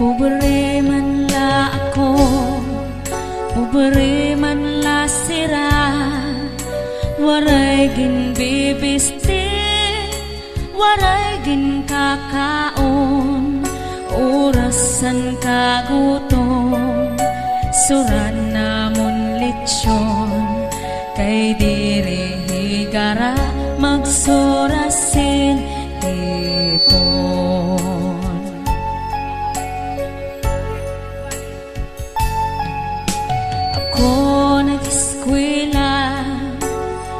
Pobre man la ako, pobre man la sira, waray gin bibisti, waray gin kakaon, orasan kagutom, suran namon litsyon, kay diri higara magsurasin hipon. Ako nag-eskwela,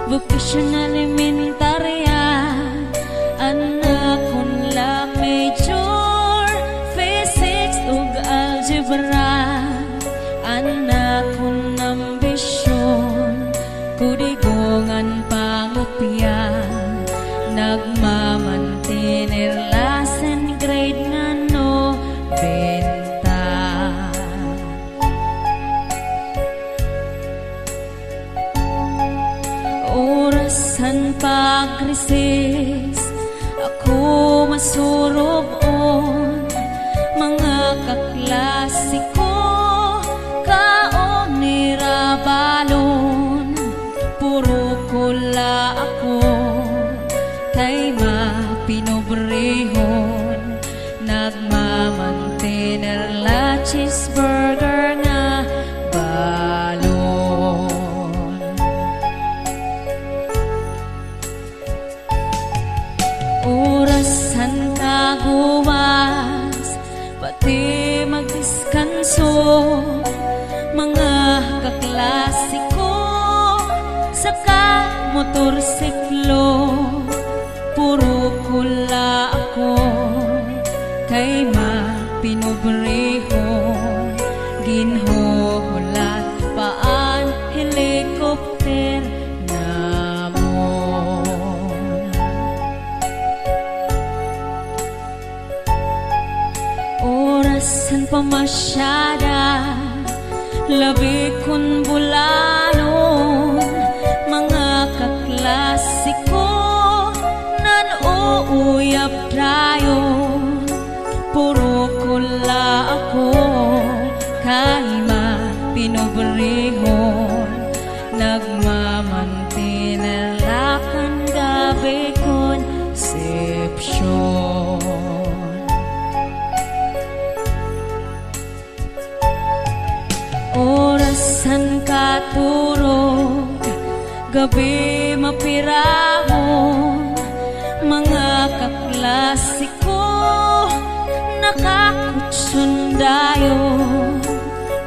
vocational elementarya, anak kon la major, physics ug algebra, anak kon ambisyon, kudigongan pangopya, nagmamantinir lasen grade nga no benta. Orasan pag-resis, ako masurog-on, mga kaklasiko, kaon ni Rabalon, puro kula ako, kay mapinobrehon, nagmamantener la cheeseburger nga balon. Orasan kaguwas, pati magdiskanso, mga kaklasiko, saka motorsiklo, puro kula ako, kay mapinobrehon, ginhuhulat paan helikopter namon. Orasan pamasyada, labi kon bulanon, mga kaklasiko, nan-uuyap dayon, puro kula ako, kay mapinobrehon, nagmamantinir lakan gabi conception. Orasan katurog, gabi mapirahon, mga kaklasiko, nakakutsundayon,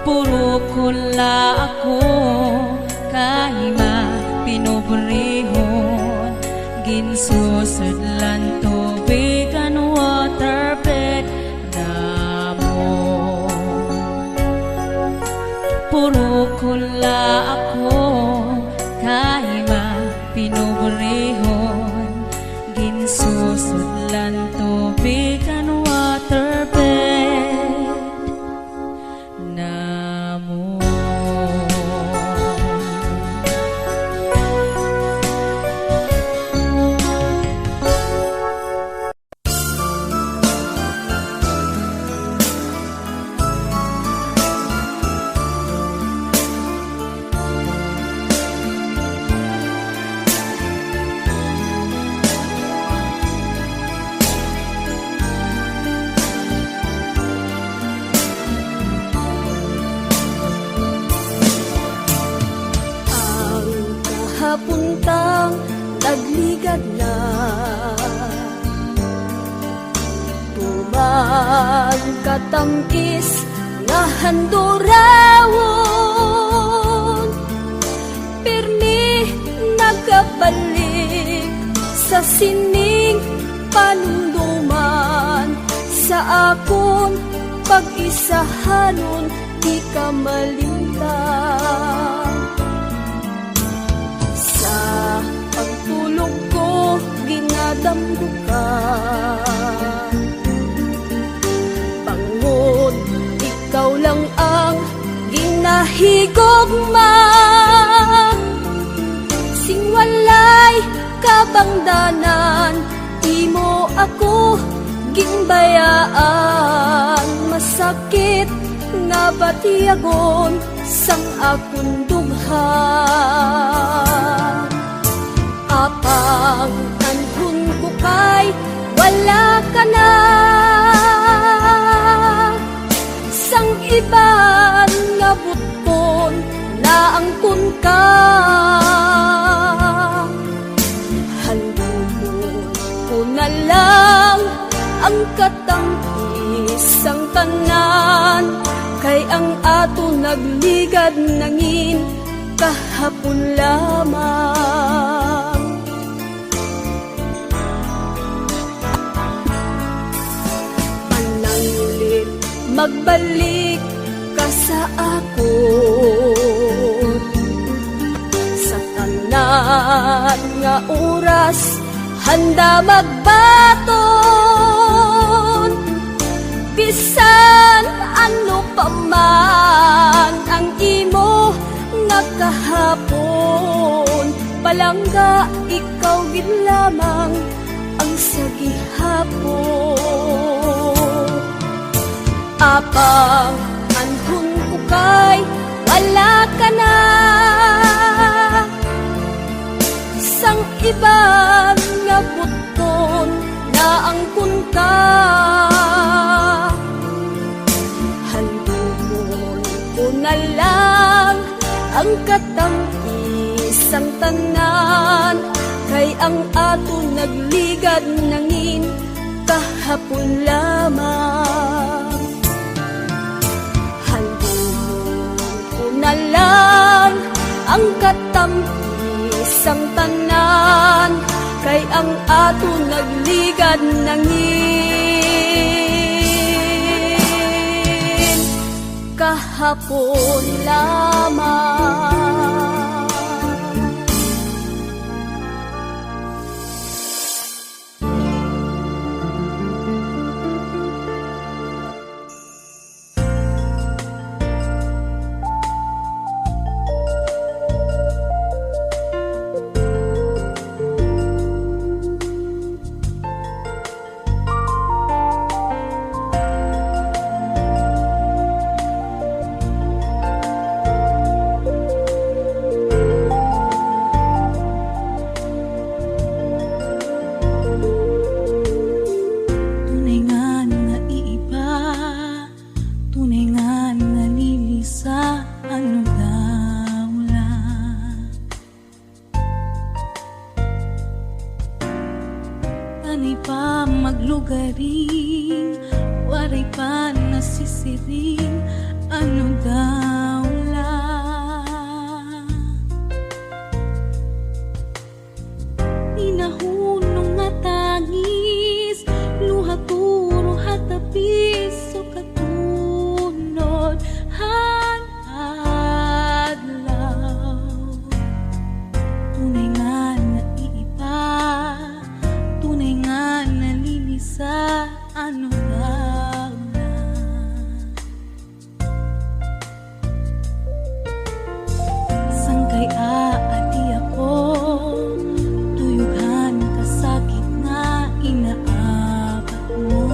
puro kula ako, kay mapinobrehon, ginsusudlan tubig and waterbed namon. Puro kula ako, kay mapinobrehon, ginsusudlan tubig and waterbed namon. Kapuntang nagligad na, tuman katamkis nga handurawon, pirmi nagkabalik sa sining panunduman, sa akong pag-isahanon di ka malintang. Pagtulog ko, ginadamgo ka, pangod, ikaw lang ang ginahigugma, sing walay kabangdanan, imo ako gingbayaan, masab sakit nga batiyagon sang akong dugha. Apang anhon ko kay wala ka na, sang iban nga buton na angkon ka. Handumon ko na lang ang katangis ang tanan, kay ang ato nagligad nangin kahapon lamang. Manangulit magbalik ka sa ako, sa tanan nga oras handa magbaton. Bisan ano pa man ang imo nga kahapon, palangga ikaw gid lamang ang sa gihapon. Apang anhon ko kay wala ka na, sang iban nga buton na angkon ka. Handumon ko na lang ang katangis ang tanan, kay ang ato nagligad nangin kahapon lamang. Handumon ko na lang ang katangis ang tanan, kay ang ato nagligad nangin kahapon lamang. Ani pa maglugaring, waray pa nasisiring, ano daw lang. Inahunong nga tangis, luha turo hatapis, so katunod hadlaw. Tunay nga naiiba, tunay nga nalilisa, ano daw na. Sangkay aadi ako, tuyugan ka sakit nga inaabat mo.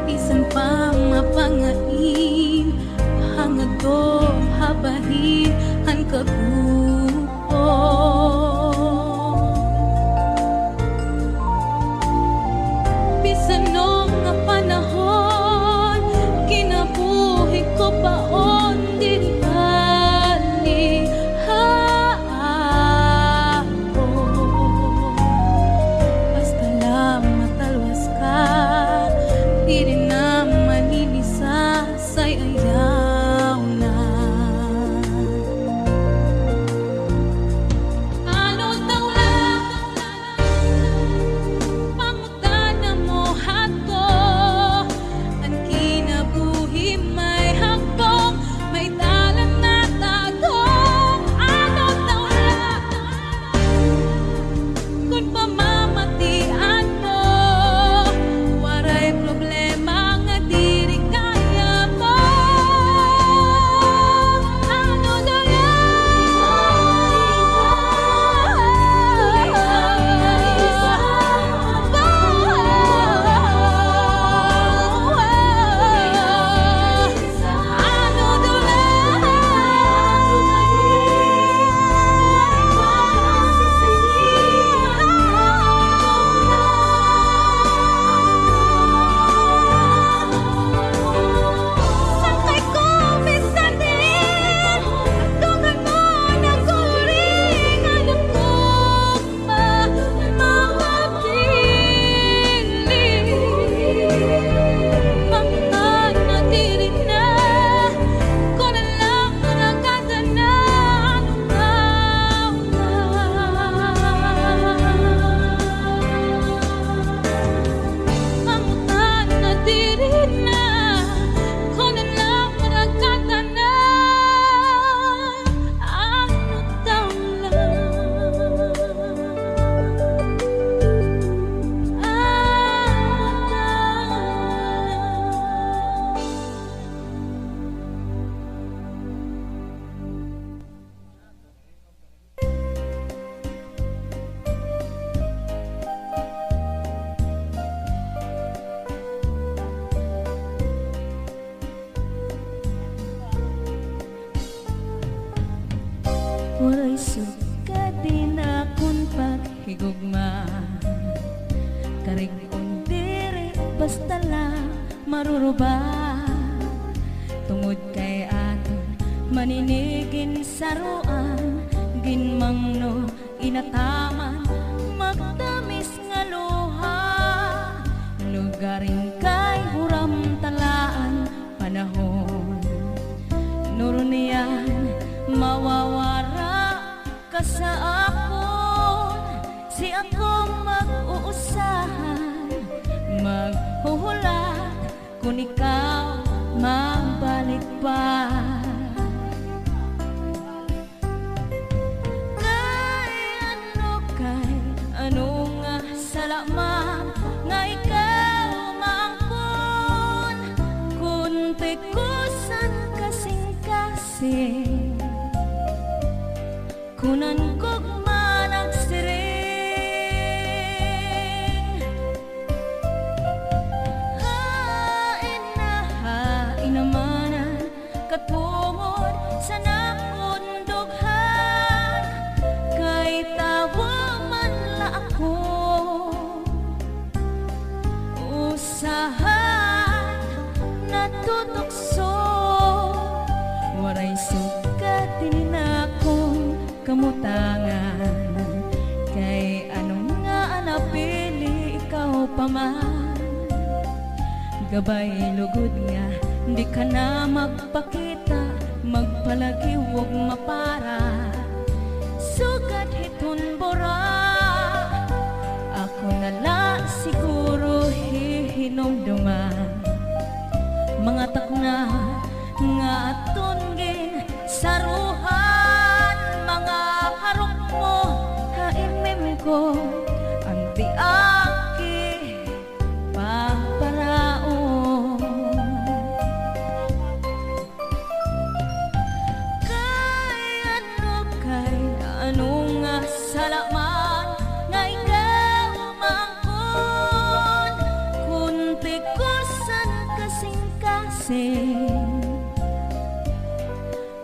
Bisan pa mapangain, hangad do habahin ang kagupo. higugma. Karig-on diri basta lang maruruba, tungod kay aton maninigin saruan, ginmangno inataman magtamis nga luha. Lugarin kay huram talaan panahon, nurunian mawawara ka sa akon. Si akong mag-uusahan, maghuhulat kung ikaw magbalik pa. Ano nga salamat nga ikaw maangkon, kung tikusan kasing-kasing kunan kog managsiring. Hain na hain namanan katungod sa nakundughan, kay tawa man la ako usahan natutukso. Waray sukat din akong kamutangan, kay anong nga napili ikaw pa man. Gabay lugod nga di ka na magpakita, magpalagiwog mapara, sugat hiton bora. Ako na lang siguro hihinomduman, mga takna nga atungin saruhan. Mga harok mo haimim ko ang tiaki paparaon. Kay ano nga salamat nga ikaw maangkon, kung tikusan kasing-kasing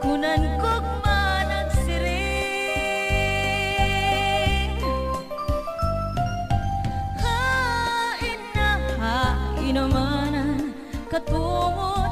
kunan kog managsiring. Hain na hain namanan katungod